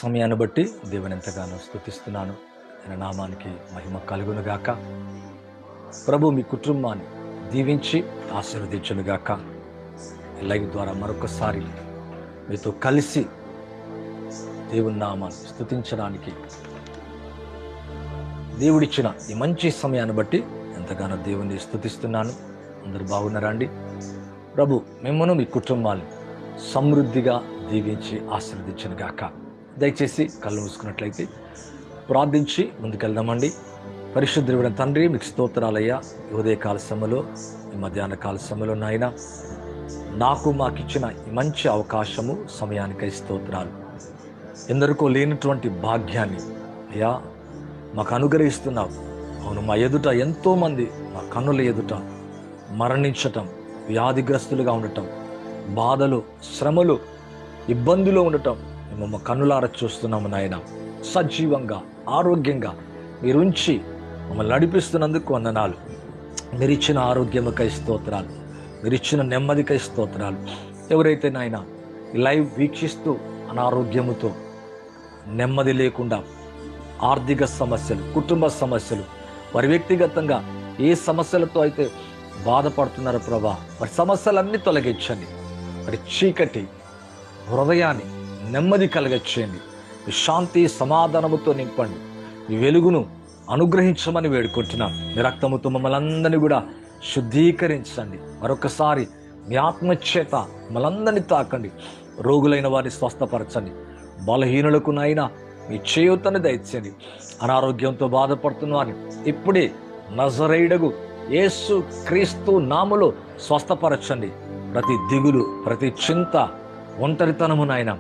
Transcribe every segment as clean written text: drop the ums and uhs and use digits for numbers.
సమయాన్ని బట్టి దేవుని ఎంతగానో స్తుతిస్తున్నాను. ఆయన నామానికి మహిమ కలుగునుగాక. ప్రభు మీ కుటుంబాన్ని దీవించి ఆశీర్వదించునుగాక. లైవ్ ద్వారా మరొకసారి మీతో కలిసి దేవుని నామాన్ని స్తుతించడానికి దేవుడిచ్చిన ఈ మంచి సమయాన్ని బట్టి ఎంతగానో దేవుని స్తుతిస్తున్నాను. అందరూ బాగున్నారండి? ప్రభు మిమ్మల్ని మీ కుటుంబాన్ని సమృద్ధిగా దీవించి ఆశీర్వదించునుగాక. దయచేసి కళ్ళు మూసుకున్నట్లయితే ప్రార్థించి ముందుకెళ్దామండి. పరిశుద్ధుడైన తండ్రి, మీకు స్తోత్రాలయ్యా. ఉదయకాల సమయంలో, ఈ మధ్యాహ్న కాల సమయంలో నాయన మాకిచ్చిన ఈ మంచి అవకాశము, సమయానికై స్తోత్రాలు. ఎందరికో లేనటువంటి భాగ్యాన్ని అయ్యా మాకు అనుగ్రహిస్తున్నావు. అవును, మా ఎదుట ఎంతోమంది మా కన్నుల ఎదుట మరణించటం, వ్యాధిగ్రస్తులుగా ఉండటం, బాధలు, శ్రమలు, ఇబ్బందులు ఉండటం మేము కన్నులార చూస్తున్నాము నాయన. సజీవంగా, ఆరోగ్యంగా మీరుంచి మమ్మల్ని నడిపిస్తున్నందుకు వందనాలు. మీరిచ్చిన ఆరోగ్యముకై స్తోత్రాలు, మీరిచ్చిన నెమ్మదికై స్తోత్రాలు. ఎవరైతే నాయన లైవ్ వీక్షిస్తూ అనారోగ్యముతో, నెమ్మది లేకుండా, ఆర్థిక సమస్యలు, కుటుంబ సమస్యలు, వారి వ్యక్తిగతంగా ఏ సమస్యలతో అయితే బాధపడుతున్నారో ప్రభా, వారి సమస్యలన్నీ తొలగించండి. మరి చీకటి హృదయాన్ని నెమ్మది కలగచ్చేయండి. శాంతి సమాధానముతో నింపండి. ఈ వెలుగును అనుగ్రహించమని వేడుకుంటున్నాం. మీ రక్తముతో మమ్మల్ని అందరినీ కూడా శుద్ధీకరించండి. మరొకసారి మీ ఆత్మచేత మమ్మల్ని అందరినీ తాకండి. రోగులైన వారిని స్వస్థపరచండి. బలహీనులకు నాయన మీ చేయూతను దయచేయండి. అనారోగ్యంతో బాధపడుతున్న వారిని ఇప్పుడే నజరేయుడగు యేసు క్రీస్తు నామములో స్వస్థపరచండి. ప్రతి దిగులు, ప్రతి చింత, ఒంటరితనము నాయన,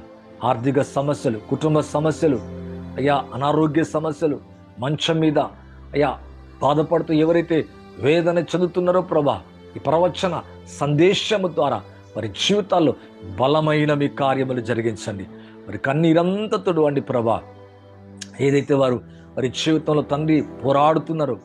ఆర్థిక సమస్యలు, కుటుంబ సమస్యలు, అయ్యా అనారోగ్య సమస్యలు, మంచం మీద అయ్యా బాధపడుతూ ఎవరైతే వేదన చెందుతున్నారో ప్రభా, ఈ ప్రవచన సందేశము ద్వారా వారి జీవితాల్లో బలమైన మీ కార్యములు జరిగించండి. మరి కన్నీరంతా తుడవండి ప్రభా. ఏదైతే వారి జీవితంలో తండ్రి పోరాడుతున్నారో,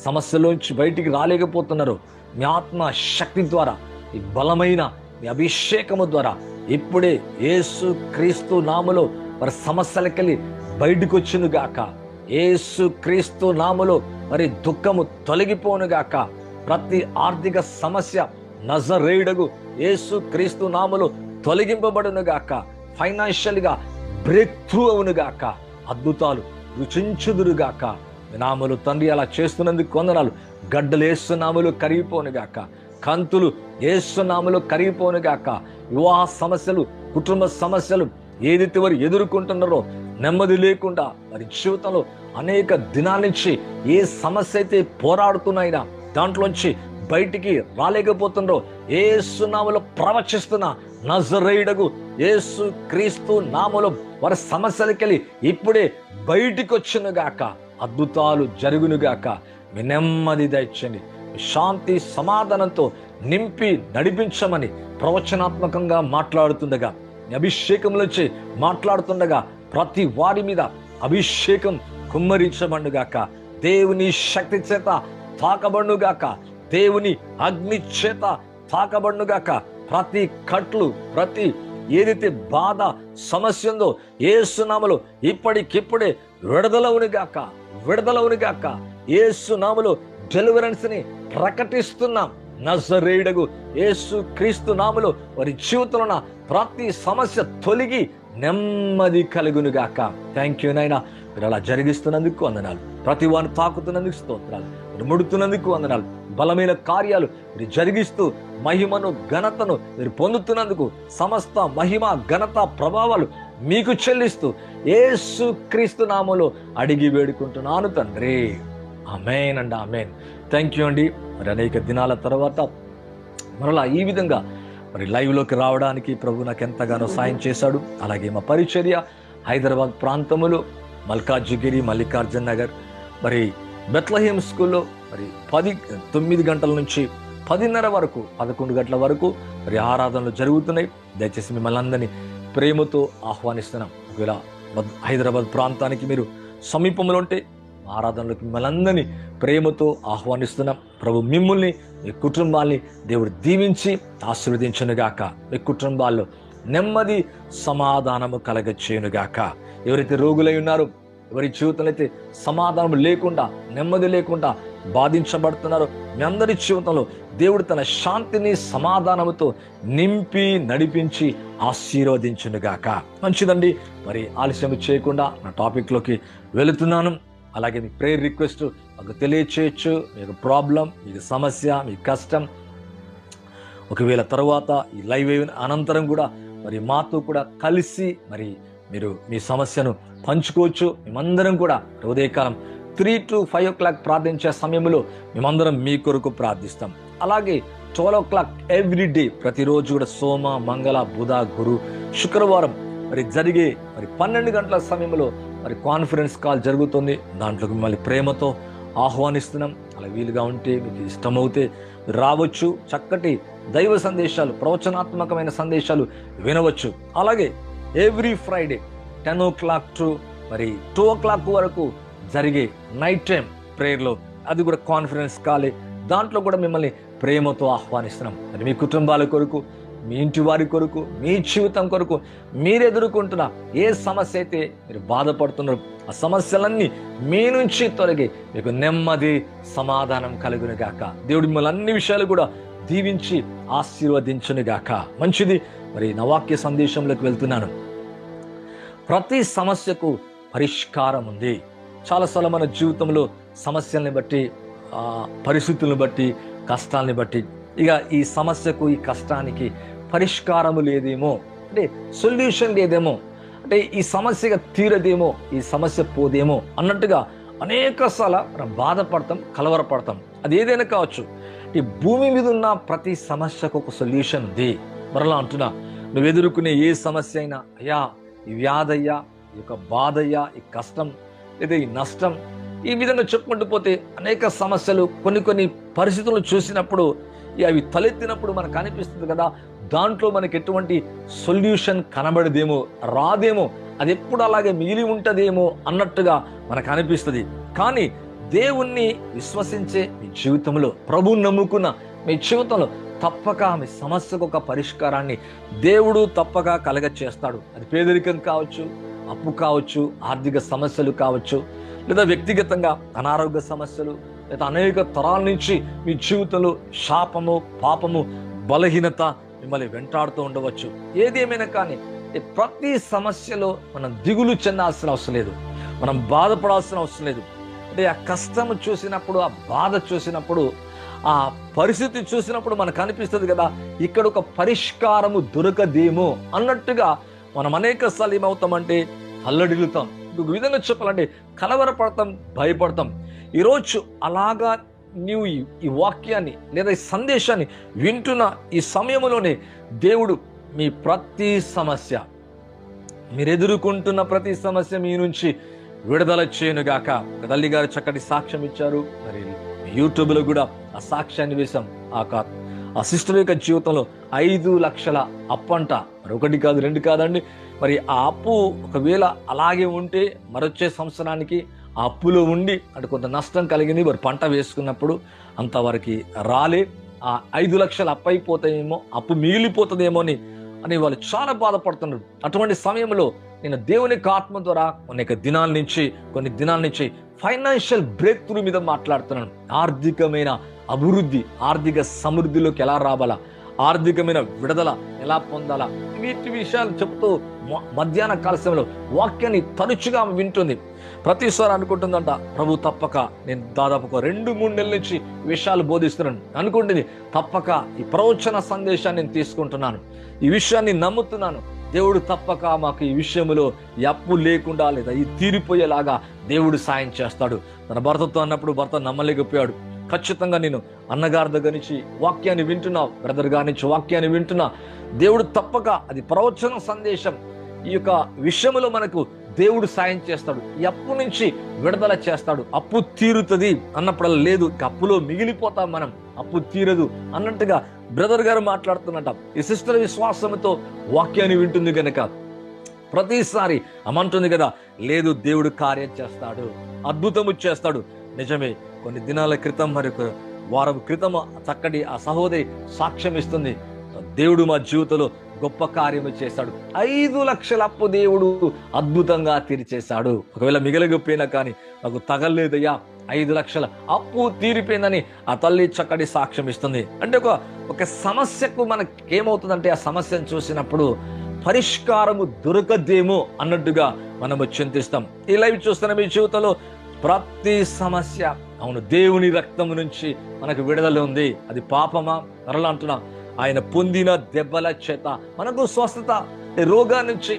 సమస్యలోంచి బయటికి రాలేకపోతున్నారో, మీ ఆత్మ శక్తి ద్వారా, ఈ బలమైన మీ అభిషేకము ద్వారా ఇప్పుడే యేసు క్రీస్తు నామములో వారి సమస్యలకెళ్ళి బయటకు వచ్చునుగాక. యేసు క్రీస్తు నామములో మరి దుఃఖము తొలగిపోనుగాక. ప్రతి ఆర్థిక సమస్య నజరేయుడగు యేసు క్రీస్తు నామములో తొలగింపబడునుగాక. ఫైనాన్షియల్గా బ్రేక్ త్రూ అవునుగాక. అద్భుతాలు రుచించుదురుగాక. నామములు తండ్రి అలా చేస్తున్నందుకు వందనాలు. గడ్డలు యేసు నామములో కరిగిపోనుగాక. కంతులు యేసు నామములో కరిగిపోనుగాక. వివాహ సమస్యలు, కుటుంబ సమస్యలు ఏదైతే వారు ఎదుర్కొంటున్నారో, నెమ్మది లేకుండా వారి జీవితంలో అనేక దినాల నుంచి ఏ సమస్య అయితే పోరాడుతున్నాయినా దాంట్లోంచి బయటికి రాలేకపోతున్నారో, యేసు నామములో ప్రవచిస్తున్న నజరేయుడగు యేసు క్రీస్తు నామములో వారి సమస్యలకెళ్ళి ఇప్పుడే బయటికి వచ్చునుగాక. అద్భుతాలు జరుగునుగాక. మీ నెమ్మది దయచేయండి. శాంతి సమాధానంతో నింపి నడిపించమని ప్రవచనాత్మకంగా మాట్లాడుతుండగా, అభిషేకంలోంచి మాట్లాడుతుండగా ప్రతి వారి మీద అభిషేకం కుమ్మరించబడుగాక. దేవుని శక్తి చేత తాకబడుగాక. దేవుని అగ్ని చేత తాకబడుగాక. ప్రతి కట్లు, ప్రతి ఏదైతే బాధ సమస్య ఉందో యేసు నామములో ఇప్పటికిప్పుడే విడుదలవునుగాక. విడుదలవునుగాక. యేసు నామములో డెలివరెన్స్ ని ప్రకటిస్తున్నాం. నజరేయుడగు యేసు క్రీస్తు నామములో వారి జీవితంలో ఉన్న ప్రతి సమస్య తొలగి నెమ్మది కలుగునుగాక. థ్యాంక్ యూ నాయనా. మీరు అలా జరిగిస్తున్నందుకు వందనాలు. ప్రతి వారిని తాకుతున్నందుకు స్తోత్రాలు. మీరు ముడుతున్నందుకు వందనాలు. బలమైన కార్యాలు మీరు జరిగిస్తూ మహిమను, ఘనతను మీరు పొందుతున్నందుకు సమస్త మహిమ, ఘనత, ప్రభావాలు మీకు చెల్లిస్తూ యేసు క్రీస్తు నామములో అడిగి వేడుకుంటున్నాను తండ్రి. ఆమేన్ అండి, ఆమేన్. థ్యాంక్ యూ అండి. మరి అనేక దినాల తర్వాత మరలా ఈ విధంగా మరి లైవ్లోకి రావడానికి ప్రభు నాకు ఎంతగానో సాయం చేశాడు. అలాగే మా పరిచర్య హైదరాబాద్ ప్రాంతములో మల్కాజ్గిరి, మల్లికార్జున్ నగర్, మరి బెత్లహేం స్కూల్లో మరి 9 గంటల నుంచి 10:30 వరకు, 11 గంటల వరకు మరి ఆరాధనలు జరుగుతున్నాయి. దయచేసి మిమ్మల్ని అందరినీ ప్రేమతో ఆహ్వానిస్తున్నాం. ఒకవేళ హైదరాబాద్ ప్రాంతానికి మీరు సమీపంలో ఉంటే ఆరాధనలకు మిమ్మల్ని అందరినీ ప్రేమతో ఆహ్వానిస్తున్నాం. ప్రభు మిమ్మల్ని, మీ కుటుంబాల్ని దేవుడు దీవించి ఆశీర్వదించునుగాక. మీ కుటుంబాల్లో నెమ్మది సమాధానము కలగచేయునుగాక. ఎవరైతే రోగులై ఉన్నారో, ఎవరి జీవితంలో అయితే సమాధానం లేకుండా, నెమ్మది లేకుండా బాధించబడుతున్నారో, మీ అందరి జీవితంలో దేవుడు తన శాంతిని సమాధానముతో నింపి నడిపించి ఆశీర్వదించునుగాక. మంచిదండి, మరి ఆలస్యం చేయకుండా నా టాపిక్లోకి వెళుతున్నాను. అలాగే మీ ప్రేయర్ రిక్వెస్ట్ మాకు తెలియచేయచ్చు. మీకు ప్రాబ్లం, మీకు సమస్య, మీ కష్టం, ఒకవేళ తర్వాత ఈ లైవ్ అనంతరం కూడా మరి మాతో కూడా కలిసి మరి మీరు మీ సమస్యను పంచుకోవచ్చు. మేమందరం కూడా ఉదయకాలం 3 to 5 o'clock ప్రార్థించే సమయంలో మేమందరం మీ కొరకు ప్రార్థిస్తాం. అలాగే 12 o'clock ఎవ్రీ డే, ప్రతిరోజు కూడా సోమ, మంగళ, బుధ, గురు, శుక్రవారం మరి జరిగే మరి 12 గంటల సమయంలో మరి కాన్ఫరెన్స్ కాల్ జరుగుతుంది. దాంట్లోకి మిమ్మల్ని ప్రేమతో ఆహ్వానిస్తున్నాం. అలా వీలుగా ఉంటే, మీకు ఇష్టమవుతే రావచ్చు. చక్కటి దైవ సందేశాలు, ప్రవచనాత్మకమైన సందేశాలు వినవచ్చు. అలాగే ఎవ్రీ ఫ్రైడే 10 o'clock టు మరి 2 o'clock వరకు జరిగే నైట్ టైం ప్రేయర్లో, అది కూడా కాన్ఫరెన్స్ కాలే, దాంట్లో కూడా మిమ్మల్ని ప్రేమతో ఆహ్వానిస్తున్నాం. మరి మీ కుటుంబాల కొరకు, మీ ఇంటి వారి కొరకు, మీ జీవితం కొరకు, మీరు ఎదుర్కొంటున్న ఏ సమస్య అయితే మీరు బాధపడుతున్నారో ఆ సమస్యలన్నీ మీ నుంచి తొలగి మీకు నెమ్మది, సమాధానం కలుగును గాక. దేవుడి మిమ్మల్ని అన్ని విషయాలు కూడా దీవించి ఆశీర్వదించును గాక. మంచిది, మరి నా వాక్య సందేశంలోకి వెళ్తున్నాను. ప్రతి సమస్యకు పరిష్కారం ఉంది. చాలాసార్లు మన జీవితంలో సమస్యల్ని బట్టి, పరిస్థితులను బట్టి, కష్టాలని బట్టి ఇక ఈ సమస్యకు, ఈ కష్టానికి పరిష్కారము లేదేమో, అంటే సొల్యూషన్ లేదేమో, అంటే ఈ సమస్యగా తీరదేమో, ఈ సమస్య పోదేమో అన్నట్టుగా అనేకసార్లు మనం బాధపడతాం, కలవరపడతాం. అది ఏదైనా కావచ్చు. ఈ భూమి మీద ఉన్న ప్రతి సమస్యకు ఒక సొల్యూషన్ ఉంది. మరలా అంటున్నా, నువ్వు ఎదుర్కొనే ఏ సమస్య అయినా, అయ్యా ఈ వ్యాధయ్యా, ఈ యొక్క బాధయ్యా, ఈ కష్టం లేదా ఈ నష్టం, ఈ విధంగా చెప్పుకుంటూ పోతే అనేక సమస్యలు, కొన్ని పరిస్థితులు చూసినప్పుడు అవి తలెత్తినప్పుడు మనకు అనిపిస్తుంది కదా, దాంట్లో మనకి ఎటువంటి సొల్యూషన్ కనబడదేమో, రాదేమో, అది ఎప్పుడు అలాగే మిగిలి ఉంటుందేమో అన్నట్టుగా మనకు అనిపిస్తుంది. కానీ దేవుణ్ణి విశ్వసించే మీ జీవితంలో, ప్రభువుని నమ్ముకున్న మీ జీవితంలో తప్పక మీ సమస్యకు ఒక పరిష్కారాన్ని దేవుడు తప్పక కలగ చేస్తాడు. అది పేదరికం కావచ్చు, అప్పు కావచ్చు, ఆర్థిక సమస్యలు కావచ్చు, లేదా వ్యక్తిగతంగా అనారోగ్య సమస్యలు, లేదా అనేక తరాల నుంచి మీ జీవితంలో శాపము, పాపము, బలహీనత మిమ్మల్ని వెంటాడుతూ ఉండవచ్చు. ఏదేమైనా కానీ ప్రతి సమస్యలో మనం దిగులు చెందాల్సిన అవసరం లేదు, మనం బాధపడాల్సిన అవసరం లేదు. అంటే ఆ కష్టము చూసినప్పుడు, ఆ బాధ చూసినప్పుడు, ఆ పరిస్థితి చూసినప్పుడు మనకు అనిపిస్తుంది కదా, ఇక్కడ ఒక పరిష్కారము దొరకదేమో అన్నట్టుగా మనం అనేక సార్లు ఏమవుతామంటే అల్లడిల్లుతాం. ఇంకొక విధంగా చెప్పాలంటే కలవరపడతాం, భయపడతాం. ఈరోజు అలాగా నీవు ఈ వాక్యాన్ని లేదా ఈ సందేశాన్ని వింటున్న ఈ సమయంలోనే దేవుడు మీ ప్రతి సమస్య, మీరు ఎదుర్కొంటున్న ప్రతి సమస్య మీ నుంచి విడుదల చేయనుగాక. తల్లి గారు చక్కటి సాక్ష్యం ఇచ్చారు. మరి యూట్యూబ్లో కూడా ఆ సాక్ష్యాన్ని వేశాం. ఆ సిస్టర్ యొక్క జీవితంలో 5 లక్షల అప్పు అంట. మరి 1 కాదు, 2 కాదండి. మరి ఆ అప్పు ఒకవేళ అలాగే ఉంటే మరొచ్చే సంవత్సరానికి ఆ అప్పులో ఉండి అంటే కొంత నష్టం కలిగింది. మరి పంట వేసుకున్నప్పుడు అంత వారికి రాలే, ఆ 5 లక్షలు అప్పు అయిపోతాయేమో, అప్పు మిగిలిపోతుందేమో అని వాళ్ళు చాలా బాధపడుతున్నారు. అటువంటి సమయంలో నేను దేవుని ఆత్మ ద్వారా కొన్ని దినాల నుంచి ఫైనాన్షియల్ బ్రేక్ త్రూ మీద మాట్లాడుతున్నాను. ఆర్థికమైన అభివృద్ధి, ఆర్థిక సమృద్ధిలోకి ఎలా రావాలా, ఆర్థికమైన విడుదల ఎలా పొందాలా, వీటి విషయాలు చెప్తూ మధ్యాహ్న కాల సమయంలో వాక్యాన్ని తరచుగా వింటుంది. ప్రతిసారి అనుకుంటుందంట, ప్రభు తప్పక నేను దాదాపు 2-3 నెలల నుంచి విషయాలు బోధిస్తున్నాను అనుకుంటుంది. తప్పక ఈ ప్రవచన సందేశాన్ని నేను తీసుకుంటున్నాను, ఈ విషయాన్ని నమ్ముతున్నాను. దేవుడు తప్పక మాకు ఈ విషయంలో ఈ అప్పు లేకుండా లేదా ఈ తీరిపోయేలాగా దేవుడు సాయం చేస్తాడు. తన భర్తతో అన్నప్పుడు భర్త నమ్మలేకపోయాడు. ఖచ్చితంగా నేను అన్నగారి దగ్గర నుంచి వాక్యాన్ని వింటున్నా, బ్రదర్ గారి నుంచి వాక్యాన్ని వింటున్నా. దేవుడు తప్పక అది ప్రవచన సందేశం, ఈ యొక్క విషయంలో మనకు దేవుడు సాయం చేస్తాడు, ఈ అప్పు నుంచి విడుదల చేస్తాడు. అప్పు తీరుతుంది అన్నప్పుడల్లా లేదు, అప్పులో మిగిలిపోతాం మనం, అప్పు తీరదు అన్నట్టుగా బ్రదర్ గారు మాట్లాడుతున్నట్ట. ఈ సిస్టర్ విశ్వాసంతో వాక్యాన్ని వింటుంది కనుక ప్రతిసారి అమంటుంది కదా, లేదు దేవుడు కార్యం చేస్తాడు, అద్భుతము చేస్తాడు. నిజమే, కొన్ని దినాల క్రితం మరి 1 వారం క్రితం చక్కటి ఆ సహోదరి సాక్ష్యం ఇస్తుంది. దేవుడు మా జీవితంలో గొప్ప కార్యము చేశాడు. 5 లక్షల అప్పు దేవుడు అద్భుతంగా తీర్చేశాడు. ఒకవేళ మిగలగొప్పినా కానీ నాకు తగలేదయ్యా, 5 లక్షల అప్పు తీరిపోయిందని ఆ తల్లి చక్కటి సాక్ష్యం ఇస్తుంది. అంటే ఒక సమస్యకు మనకి ఏమవుతుందంటే, ఆ సమస్యను చూసినప్పుడు పరిష్కారము దొరకదేమో అన్నట్టుగా మనము చింతిస్తాం. ఈ లైవ్ చూస్తున్న మీ జీవితంలో ప్రతి సమస్య, అవును, దేవుని రక్తము నుంచి మనకు విడుదల ఉంది. అది పాపమా? మరలా అంటున్నా, ఆయన పొందిన దెబ్బల చేత మనకు స్వస్థత. రోగా నుంచి,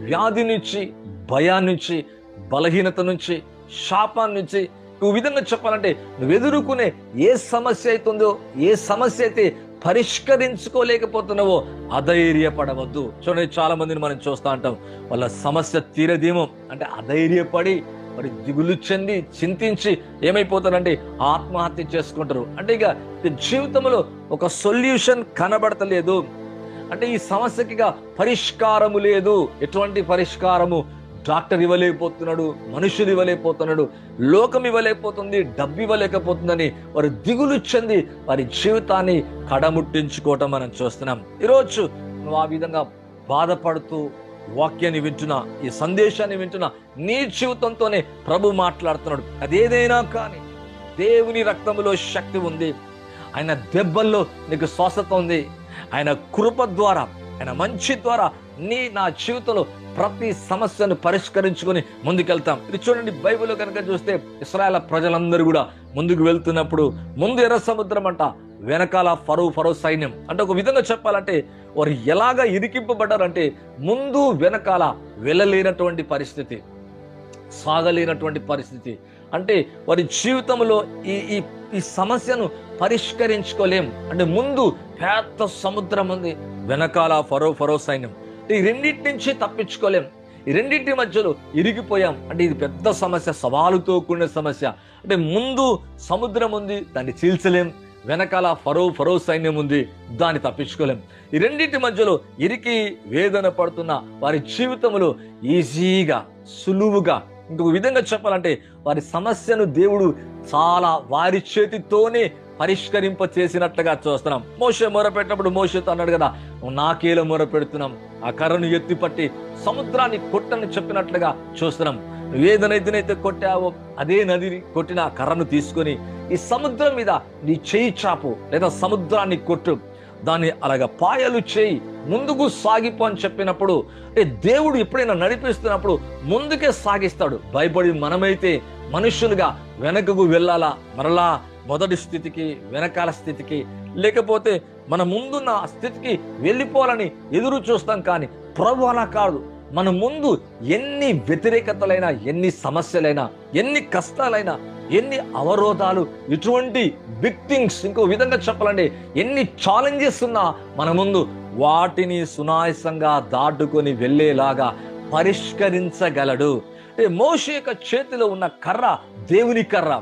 వ్యాధి నుంచి, భయాన్నించి, బలహీనత నుంచి, శాపాన్ని నుంచి, ఈ విధంగా చెప్పాలంటే నువ్వు ఎదుర్కొనే ఏ సమస్య అవుతుందో, ఏ సమస్య అయితే పరిష్కరించుకోలేకపోతున్నావో అధైర్యపడవద్దు. చూడండి, చాలా మందిని మనం చూస్తూ ఉంటాం, వాళ్ళ సమస్య తీరదేమో అంటే అధైర్యపడి మరి దిగులు చెంది చింతించి ఏమైపోతారంటే ఆత్మహత్య చేసుకుంటారు. అంటే ఇక జీవితంలో ఒక సొల్యూషన్ కనబడతలేదు. అంటే ఈ సమస్యకి పరిష్కారము లేదు. ఎటువంటి పరిష్కారము డాక్టర్ ఇవ్వలేకపోతున్నాడు, మనుషులు ఇవ్వలేకపోతున్నాడు, లోకం ఇవ్వలేకపోతుంది, డబ్బు ఇవ్వలేకపోతుందని వారు దిగులు చెంది వారి జీవితాన్ని కడముట్టించుకోవటం మనం చూస్తున్నాం. ఈరోజు నువ్వు ఆ విధంగా బాధపడుతూ వాక్యాన్ని వింటున్నా, ఈ సందేశాన్ని వింటున్నా, నీ జీవితంతోనే ప్రభు మాట్లాడుతున్నాడు. అదేదైనా కానీ దేవుని రక్తములో శక్తి ఉంది, ఆయన దెబ్బల్లో నీకు స్వస్థత ఉంది, ఆయన కృప ద్వారా, ఆయన మంచి ద్వారా నా జీవితంలో ప్రతి సమస్యను పరిష్కరించుకొని ముందుకెళ్తాం. ఇది చూడండి, బైబిల్లో కనుక చూస్తే ఇశ్రాయేల్ ప్రజలందరూ కూడా ముందుకు వెళ్తున్నప్పుడు ముందు ఎర్ర సముద్రం అంట, వెనకాల ఫరో సైన్యం. అంటే ఒక విధంగా చెప్పాలంటే వారు ఎలాగా ఇరికింపబడ్డారంటే ముందు వెనకాల వెళ్ళలేనటువంటి పరిస్థితి, సాగలేనటువంటి పరిస్థితి. అంటే వారి జీవితంలో ఈ సమస్యను పరిష్కరించుకోలేం. అంటే ముందు పెద్ద సముద్రం ఉంది, వెనకాల ఫరో సైన్యం. ఈ రెండింటి నుంచి తప్పించుకోలేం, ఈ రెండింటి మధ్యలో ఇరిగిపోయాం. అంటే ఇది పెద్ద సమస్య, సవాలుతో కూడిన సమస్య. అంటే ముందు సముద్రం ఉంది, దాన్ని చీల్చలేం, వెనకాల ఫరో సైన్యం ఉంది, దాన్ని తప్పించుకోలేం. ఈ రెండింటి మధ్యలో ఇరికి వేదన పడుతున్న వారి జీవితంలో ఈజీగా, సులువుగా, ఇంకొక విధంగా చెప్పాలంటే వారి సమస్యను దేవుడు చాలా వారి చేతితోనే పరిష్కరింప చేసినట్లుగా చూస్తున్నాం. మోషే మొరపెట్టినప్పుడు మోషేతో అన్నాడు కదా, నాకేలో మొరపెడుతున్నాం, ఆ కర్రను ఎత్తిపట్టి సముద్రాన్ని కొట్టని చెప్పినట్లుగా చూస్తున్నాం. నువ్వేదనైతే కొట్టావో అదే నదిని కొట్టిన ఆ కర్రను తీసుకొని ఈ సముద్రం మీద నీ చేయి చాపు, లేదా సముద్రాన్ని కొట్టు, దాన్ని అలాగా పాయలు చేయి, ముందుకు సాగిపో అని చెప్పినప్పుడు, దేవుడు ఎప్పుడైనా నడిపిస్తున్నప్పుడు ముందుకే సాగిస్తాడు. భయపడి మనమైతే మనుషులుగా వెనకకు వెళ్ళాలా, మరలా మొదటి స్థితికి, వెనకాల స్థితికి, లేకపోతే మన ముందున్న స్థితికి వెళ్ళిపోవాలని ఎదురు చూస్తాం. కానీ ప్రభు అలా కాదు. మన ముందు ఎన్ని వ్యతిరేకతలైనా, ఎన్ని సమస్యలైనా, ఎన్ని కష్టాలైనా, ఎన్ని అవరోధాలు, ఇటువంటి బిగ్ థింగ్స్, ఇంకో విధంగా చెప్పాలంటే ఎన్ని ఛాలెంజెస్ ఉన్నా మన ముందు వాటిని సునాయాసంగా దాటుకొని వెళ్ళేలాగా పరిష్కరించగలడు. మోషే యొక్క చేతిలో ఉన్న కర్ర దేవుని కర్ర,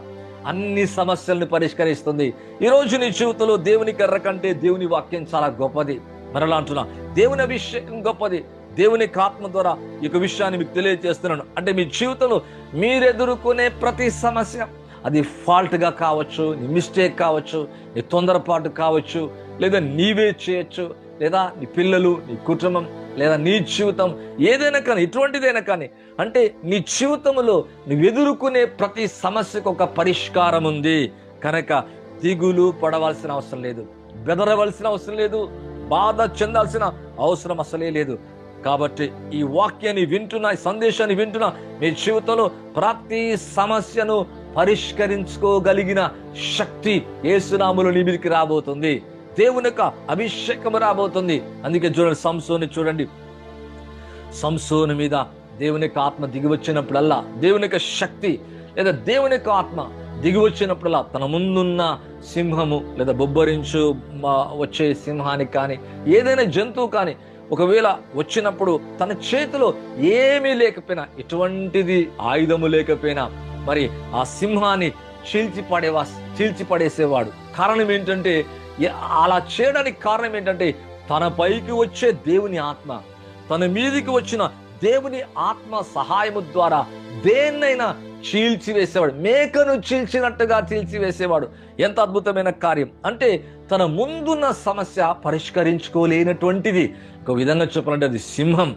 అన్ని సమస్యలను పరిష్కరిస్తుంది. ఈరోజు నీ జీవితంలో దేవుని కర్ర కంటే దేవుని వాక్యం చాలా గొప్పది. మరలా అంటున్నా, దేవుని అభిషేకం గొప్పది. దేవుని ఆత్మ ద్వారా ఈ విషయాన్ని మీకు తెలియజేస్తున్నాను. అంటే మీ జీవితంలో మీరు ఎదుర్కొనే ప్రతి సమస్య, అది ఫాల్ట్గా కావచ్చు, నీ మిస్టేక్ కావచ్చు, నీ తొందరపాటు కావచ్చు, లేదా నీవే చేయొచ్చు, లేదా నీ పిల్లలు, నీ కుటుంబం, లేదా నీ జీవితం, ఏదైనా కానీ, ఎటువంటిదైనా కానీ, అంటే నీ జీవితంలో నువ్వు ఎదుర్కొనే ప్రతి సమస్యకు ఒక పరిష్కారం ఉంది. కనుక దిగులు పడవలసిన అవసరం లేదు, బెదరవలసిన అవసరం లేదు, బాధ చెందాల్సిన అవసరం అసలే లేదు. కాబట్టి ఈ వాక్యాన్ని వింటున్నా, ఈ సందేశాన్ని వింటున్నా, మీ జీవితంలో ప్రతి సమస్యను పరిష్కరించుకోగలిగిన శక్తి యేసునామములో నీ మీదకి రాబోతుంది. దేవుని యొక్క అభిషేకం రాబోతుంది. అందుకే చూడండి, సంసోను చూడండి, సంసోను మీద దేవుని యొక్క ఆత్మ దిగి వచ్చినప్పుడల్లా, దేవుని యొక్క శక్తి లేదా దేవుని యొక్క ఆత్మ దిగి వచ్చినప్పుడల్లా తన ముందున్న సింహము లేదా బొబ్బరించు వచ్చే సింహానికి కానీ, ఏదైనా జంతువు కానీ ఒకవేళ వచ్చినప్పుడు తన చేతిలో ఏమీ లేకపోయినా, ఎటువంటిది ఆయుధము లేకపోయినా, మరి ఆ సింహాన్ని చీల్చిపడేసేవాడు. కారణం ఏంటంటే, అలా చేయడానికి కారణం ఏంటంటే, తన పైకి వచ్చే దేవుని ఆత్మ, తన మీదికి వచ్చిన దేవుని ఆత్మ సహాయము ద్వారా దేన్నైనా చీల్చివేసేవాడు, మేకను చీల్చినట్టుగా చీల్చివేసేవాడు. ఎంత అద్భుతమైన కార్యం అంటే తన ముందున్న సమస్య పరిష్కరించుకోలేనటువంటిది. ఒక విధంగా చెప్పాలంటే అది సింహం.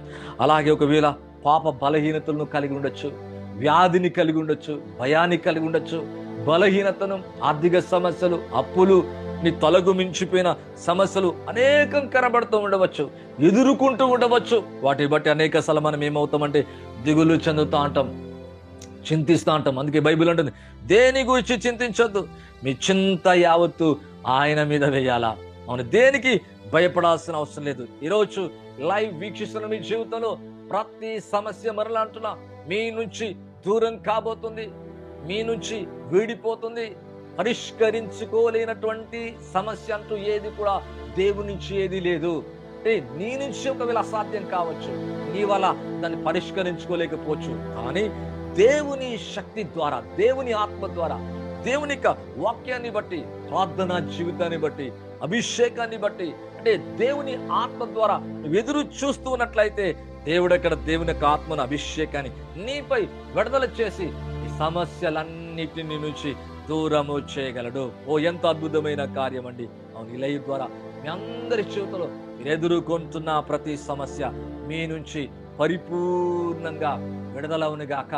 అలాగే ఒకవేళ పాప బలహీనతలను కలిగి ఉండొచ్చు, వ్యాధిని కలిగి ఉండొచ్చు, భయాన్ని కలిగి ఉండొచ్చు, బలహీనతను, ఆర్థిక సమస్యలు, అప్పులు, నీ తలకు మించిపోయిన సమస్యలు అనేకం కనబడుతూ ఉండవచ్చు, ఎదుర్కొంటూ ఉండవచ్చు. వాటిని బట్టి అనేక సార్లు మనం ఏమవుతామంటే దిగులు చెందుతూ అంటాం, చింతిస్తూ అంటాం. అందుకే బైబిల్ అంటుంది, దేని గురించి చింతించొద్దు, మీ చింత యావత్తు ఆయన మీద వేయాలా. అవును, దేనికి భయపడాల్సిన అవసరం లేదు. ఈరోజు లైవ్ వీక్షిస్తున్న మీ జీవితంలో ప్రతి సమస్య మరలా అంటున్నా మీ నుంచి దూరం కాబోతుంది, మీ నుంచి వీడిపోతుంది. పరిష్కరించుకోలేనటువంటి సమస్య అంటూ ఏది కూడా దేవుని నుంచి ఏది లేదు. అంటే నీ నుంచి ఒకవేళ అసాధ్యం కావచ్చు, నీ వల్ల దాన్ని పరిష్కరించుకోలేకపోవచ్చు. కానీ దేవుని శక్తి ద్వారా, దేవుని ఆత్మ ద్వారా, దేవుని యొక్క వాక్యాన్ని బట్టి, ప్రార్థనా జీవితాన్ని బట్టి, అభిషేకాన్ని బట్టి, అంటే దేవుని ఆత్మ ద్వారా నువ్వు ఎదురు చూస్తూ ఉన్నట్లయితే దేవుడు అక్కడ దేవుని యొక్క ఆత్మను, అభిషేకాన్ని నీపై విడుదల చేసి ఈ సమస్యలన్నిటిని నుంచి దూరము చేయగలడు. ఓ ఎంత అద్భుతమైన కార్యం అండి. అవును, ఈ లైవ్ ద్వారా మీ అందరి జీవితంలో మీరు ఎదుర్కొంటున్న ప్రతి సమస్య మీ నుంచి పరిపూర్ణంగా విడుదలవునుగాక.